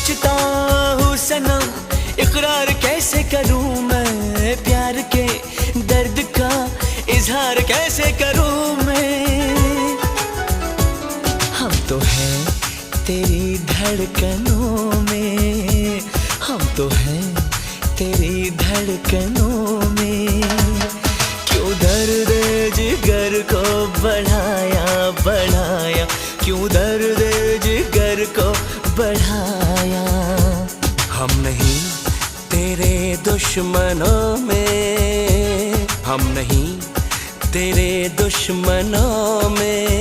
सोचता हूँ सनम, इकरार कैसे करूँ मैं, प्यार के दर्द का इजहार कैसे करूँ मैं। हम तो हैं तेरी धड़कनों में, हम तो हैं तेरी धड़कनों में। क्यों दर्द जिगर को बढ़ाया बढ़ाया, क्यों दर्द जिगर को बढ़ाया। हम नहीं तेरे दुश्मनों में, हम नहीं तेरे दुश्मनों में।